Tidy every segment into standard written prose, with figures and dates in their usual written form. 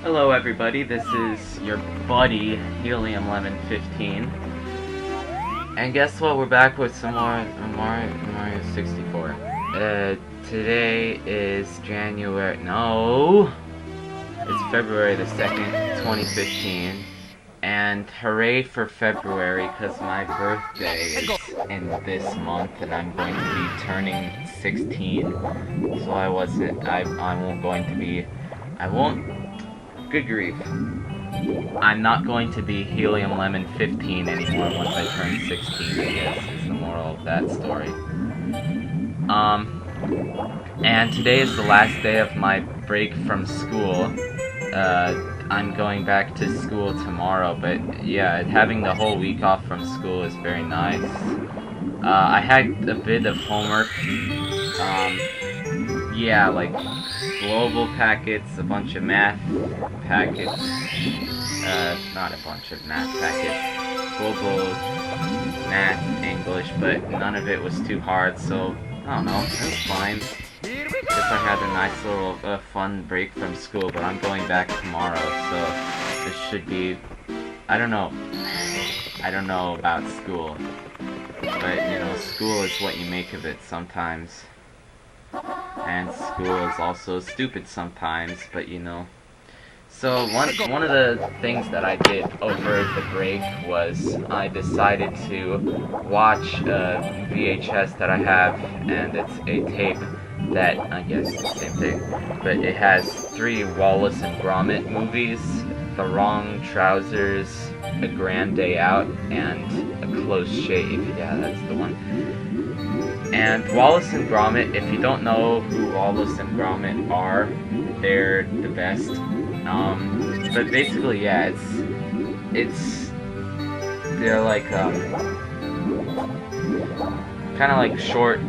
Hello everybody, this is your buddy Helium Lemon 15. And guess what? We're back with some more Mario 64. Today is it's February the 2nd, 2015. And hooray for February, because my birthday is in this month and I'm going to be turning 16. So I won't, good grief. I'm not going to be Helium Lemon 15 anymore once I turn 16, I guess, is the moral of that story. And today is the last day of my break from school. I'm going back to school tomorrow, but yeah, having the whole week off from school is very nice. I had a bit of homework. Yeah, like global packets, a bunch of math packets, not a bunch of math packets, global math, English, but none of it was too hard, so, I don't know, it was fine. Guess I had a nice little fun break from school, but I'm going back tomorrow, so this should be, I don't know about school, but, you know, school is what you make of it sometimes. And school is also stupid sometimes, but you know. So one of the things that I did over the break was I decided to watch a VHS that I have, and it's a tape that, I guess it's the same thing, but it has 3 Wallace and Gromit movies: The Wrong Trousers, A Grand Day Out, and A Close Shave. Yeah, that's the one. And Wallace and Gromit, if you don't know who Wallace and Gromit are, they're the best. But basically, yeah, they're like, kind of like short,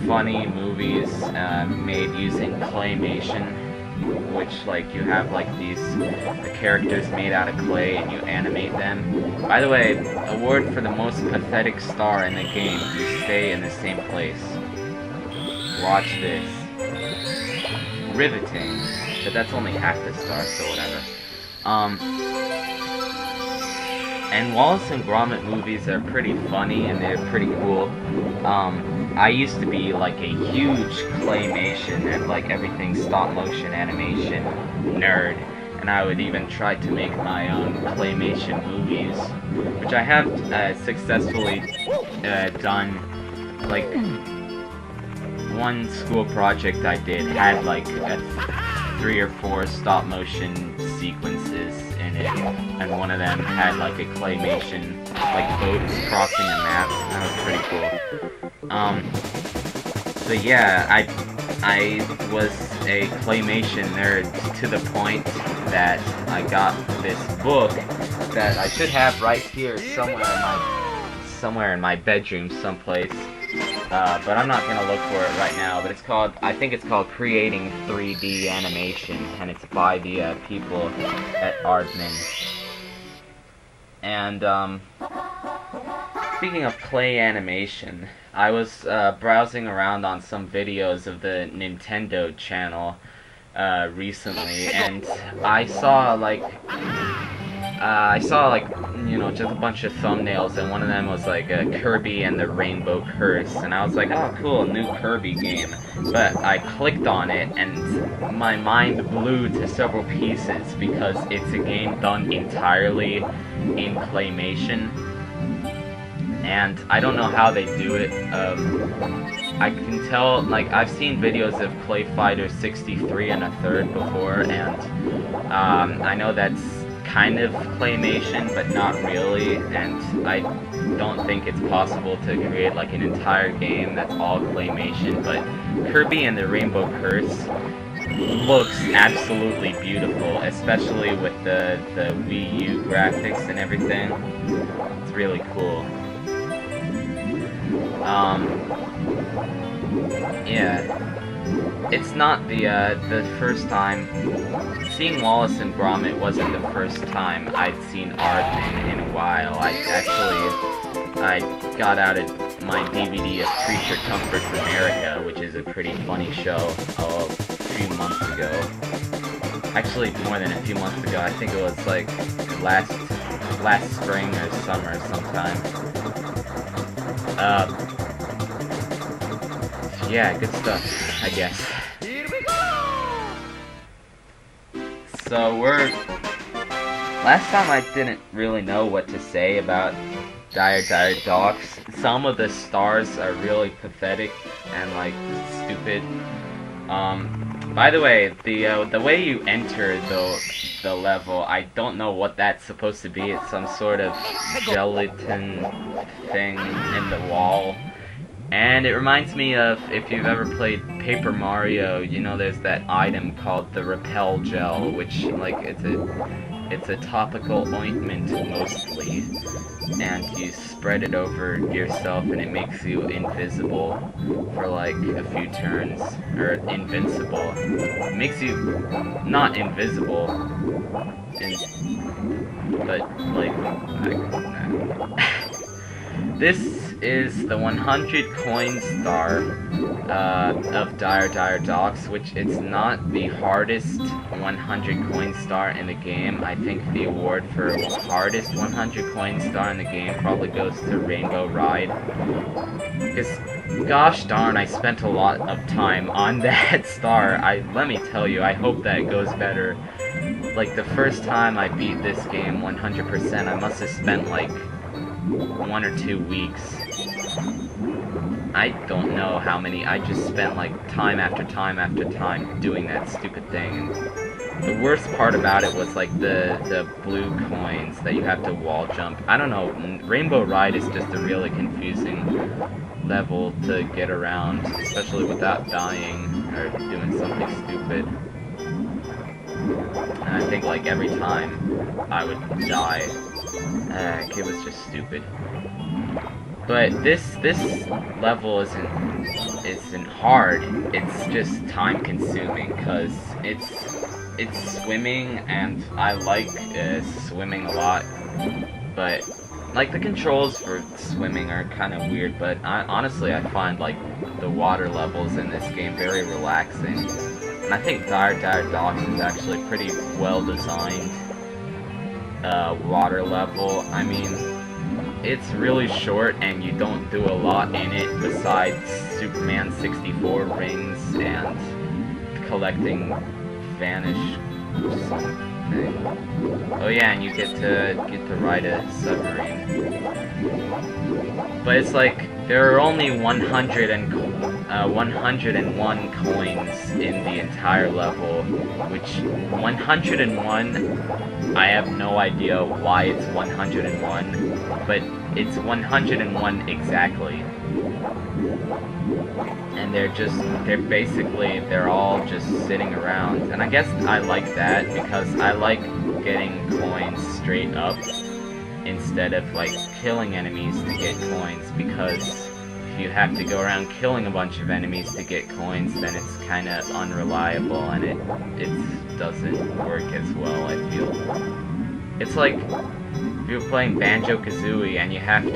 funny movies, made using Claymation, which, like, you have, like, the characters made out of clay and you animate them. By the way, award for the most pathetic star in the game, you stay in the same place. Watch this. Riveting. But that's only half the star, so whatever. And Wallace and Gromit movies are pretty funny and they're pretty cool. I used to be like a huge Claymation and like everything stop motion animation nerd, and I would even try to make my own Claymation movies, which I have successfully done. Like, one school project I did had like 3 or 4 stop motion sequences in it, and one of them had like a Claymation, like boats crossing a map. That was pretty cool. So yeah, I was a Claymation nerd to the point that I got this book that I should have right here somewhere in my bedroom someplace. But I'm not gonna look for it right now. But I think it's called Creating 3D Animation, and it's by the people at Aardman. And speaking of clay animation, I was browsing around on some videos of the Nintendo channel recently, and I saw like you know, just a bunch of thumbnails, and one of them was like a Kirby and the Rainbow Curse, and I was like, oh cool, new Kirby game. But I clicked on it and my mind blew to several pieces because it's a game done entirely in Claymation, and I don't know how they do it. I can tell, like, I've seen videos of Clay Fighter 63 and a third before, and I know that's kind of Claymation, but not really, and I don't think it's possible to create like an entire game that's all Claymation. But Kirby and the Rainbow Curse looks absolutely beautiful, especially with the Wii U graphics and everything. It's really cool. Yeah, it's not the first time. Seeing Wallace and Gromit wasn't the first time I'd seen Aardman in a while. I got out my DVD of Creature Comforts America, which is a pretty funny show, a few months ago. Actually, more than a few months ago. I think it was like last spring or summer sometime. Yeah, good stuff, I guess. So last time I didn't really know what to say about Dire Docks. Some of the stars are really pathetic and like stupid. By the way, the way you enter the level, I don't know what that's supposed to be. It's some sort of gelatin thing in the wall. And it reminds me of, if you've ever played Paper Mario, you know there's that item called the Repel Gel, which, like, it's a topical ointment mostly, and you spread it over yourself and it makes you invisible for like a few turns, or invincible. It makes you not invisible, but like, this is the 100 coin star of Dire Docks, which it's not the hardest 100 coin star in the game. I think the award for hardest 100 coin star in the game probably goes to Rainbow Ride. Because, gosh darn, I spent a lot of time on that star. Let me tell you, I hope that it goes better. Like, the first time I beat this game 100%, I must have spent like 1 or 2 weeks. I don't know how many. I just spent like time after time after time doing that stupid thing. And the worst part about it was like the blue coins that you have to wall jump. I don't know. Rainbow Ride is just a really confusing level to get around, especially without dying or doing something stupid. And I think like every time I would die. It was just stupid. But this level isn't hard. It's just time consuming because it's swimming, and I like swimming a lot. But like the controls for swimming are kind of weird. But honestly, I find like the water levels in this game very relaxing. And I think Dire Docks is actually pretty well designed. Water level. I mean, it's really short and you don't do a lot in it besides Superman 64 rings and collecting vanish something. Oh yeah, and you get to ride a submarine. But it's like there are only 101 coins in the entire level, which 101, I have no idea why it's 101, but it's 101 exactly. And they're all just sitting around. And I guess I like that because I like getting coins straight up instead of like killing enemies to get coins, because if you have to go around killing a bunch of enemies to get coins, then it's kind of unreliable and it doesn't work as well, I feel. It's like if you're playing Banjo-Kazooie and you had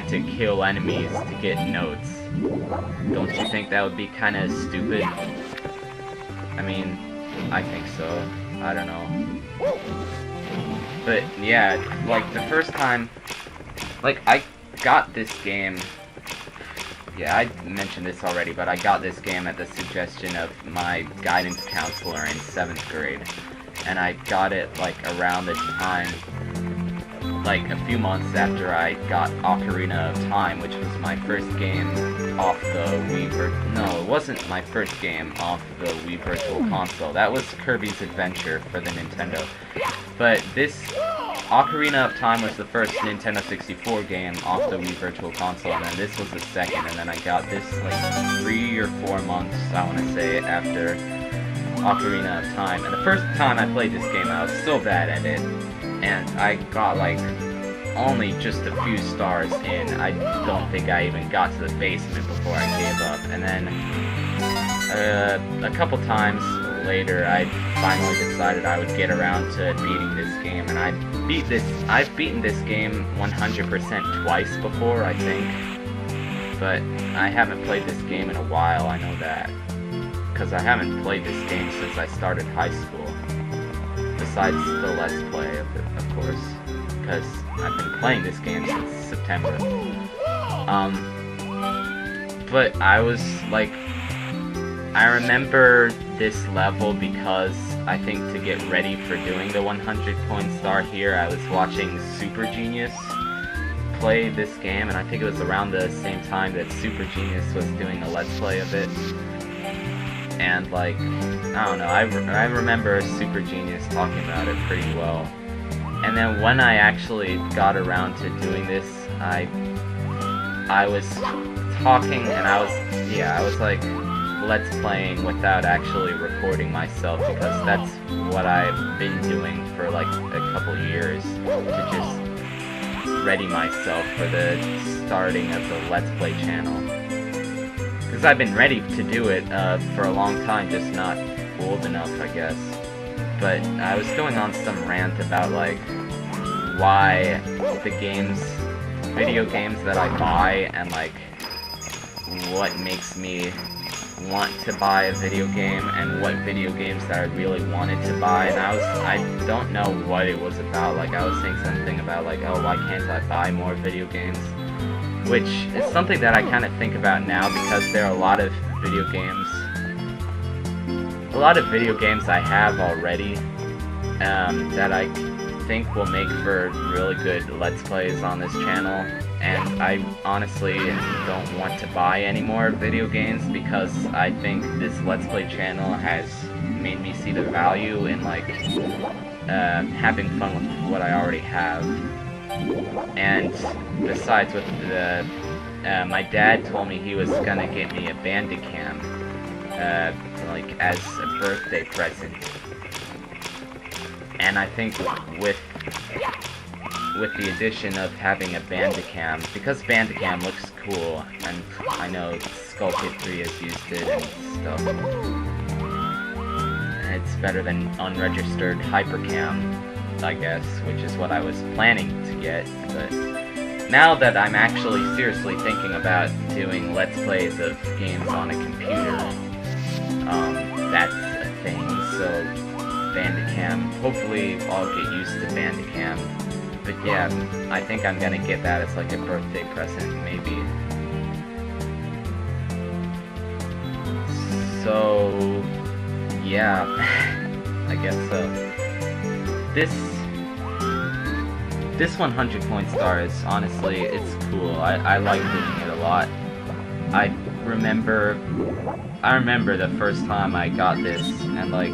to kill enemies to get notes. Don't you think that would be kind of stupid? I mean, I think so. I don't know. But yeah, like the first time, like I got this game. Yeah, I mentioned this already, but I got this game at the suggestion of my guidance counselor in 7th grade. And I got it like around the time, like a few months after I got Ocarina of Time, which was my first game off the Wii No, it wasn't my first game off the Wii Virtual Console. That was Kirby's Adventure for the Nintendo. But this Ocarina of Time was the first Nintendo 64 game off the Wii Virtual Console, and then this was the second, and then I got this like 3 or 4 months, I want to say, after Ocarina of Time. And the first time I played this game, I was so bad at it, and I got like only just a few stars in. I don't think I even got to the basement before I gave up. And then a couple times later, I finally decided I would get around to beating this game, and I've beaten this game 100% twice before, I think. But I haven't played this game in a while, I know that. Because I haven't played this game since I started high school. besides the Let's Play, of course, because I've been playing this game since September. But I was like, I remember this level because I think to get ready for doing the 100 coin star here, I was watching Super Genius play this game, and I think it was around the same time that Super Genius was doing a Let's Play of it. And like, I don't know, I remember Super Genius talking about it pretty well. And then when I actually got around to doing this, I was talking and I was like Let's Playing without actually recording myself, because that's what I've been doing for like a couple years to just ready myself for the starting of the Let's Play channel. Because I've been ready to do it for a long time, just not old enough, I guess. But I was going on some rant about like why the video games that I buy, and like what makes me want to buy a video game, and what video games that I really wanted to buy. And I don't know what it was about. Like I was saying something about like, oh, why can't I buy more video games? Which is something that I kind of think about now, because there are a lot of video games I have already that I think will make for really good Let's Plays on this channel, and I honestly don't want to buy any more video games, because I think this Let's Play channel has made me see the value in like having fun with what I already have. And besides, with the my dad told me he was gonna get me a Bandicam like as a birthday present. And I think with the addition of having a Bandicam, because Bandicam looks cool, and I know Skull Kid 3 has used it and stuff, and it's better than unregistered Hypercam, I guess, which is what I was planning to get. But now that I'm actually seriously thinking about doing Let's Plays of games on a computer, that's a thing. So Bandicam, hopefully I'll get used to Bandicam. But yeah, I think I'm gonna get that as like a birthday present, maybe. So yeah, I guess so. This 100 point star is honestly, it's cool. I like doing it a lot. I remember the first time I got this, and like,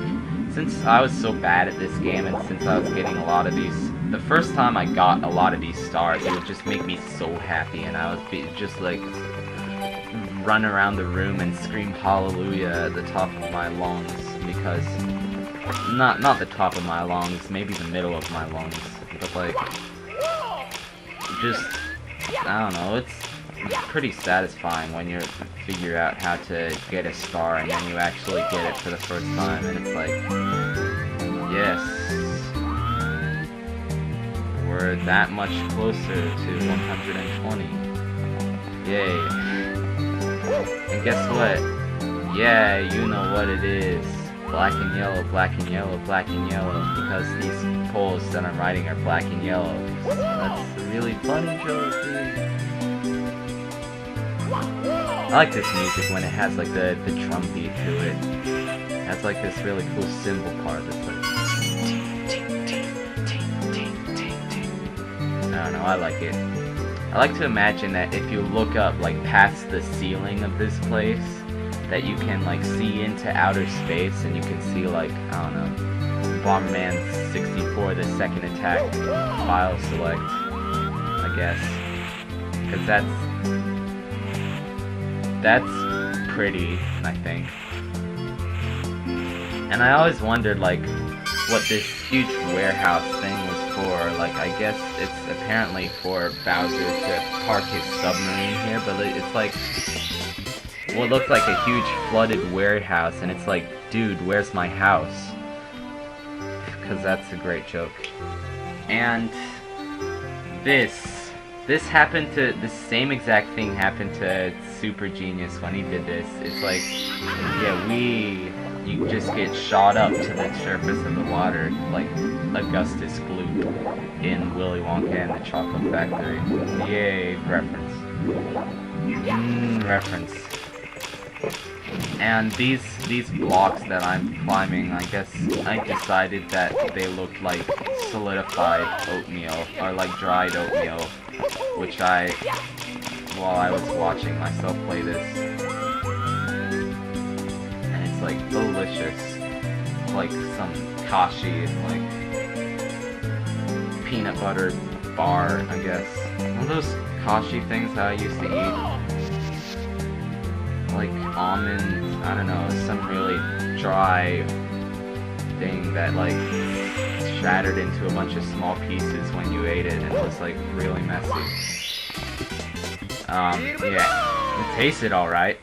since I was so bad at this game, and since I was getting a lot of these, the first time I got a lot of these stars, it would just make me so happy, and I would just like run around the room and scream hallelujah at the top of my lungs, because not the top of my lungs, maybe the middle of my lungs, but like, just, I don't know, it's pretty satisfying when you figure out how to get a star and then you actually get it for the first time, and it's like, yes, we're that much closer to 120. Yay. And guess what? Yeah, you know what it is. Black and yellow, black and yellow, black and yellow, because these poles that I'm writing are black and yellow. That's a really funny joke, dude. I like this music when it has like the drum beat to it. It has like this really cool cymbal part that's like I don't know, I like it. I like to imagine that if you look up like past the ceiling of this place, that you can like see into outer space, and you can see like, I don't know, Bomberman 64, the second attack file select, I guess. Because that's pretty, I think. And I always wondered like what this huge warehouse thing was for. Like, I guess it's apparently for Bowser to park his submarine here, but it's like what looks like a huge flooded warehouse, and it's like, dude, where's my house? Because that's a great joke. And this happened to, the same exact thing happened to Super Genius when he did this. It's like, yeah, you just get shot up to the surface of the water, like Augustus Gloop in Willy Wonka and the Chocolate Factory. Yay, reference. Reference. And these blocks that I'm climbing, I guess I decided that they looked like solidified oatmeal, or like dried oatmeal, which while I was watching myself play this, and it's like delicious. It's like some kashi, like peanut butter bar, I guess. One of those kashi things that I used to eat. Like almonds, I don't know, some really dry thing that like shattered into a bunch of small pieces when you ate it, and it was like really messy. Yeah, it tasted alright.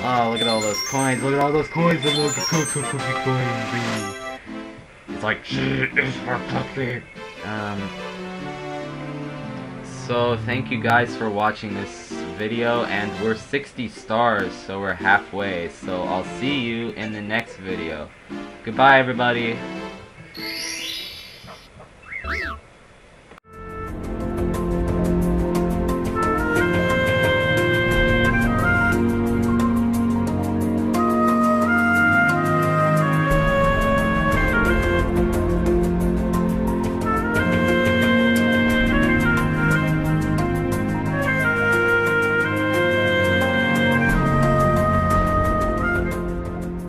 Oh, look at all those coins, look at all those coins, look at the coins. It's like, shit, it's for puppy. So thank you guys for watching this video, and we're 60 stars, so we're halfway. So I'll see you in the next video. Goodbye, everybody.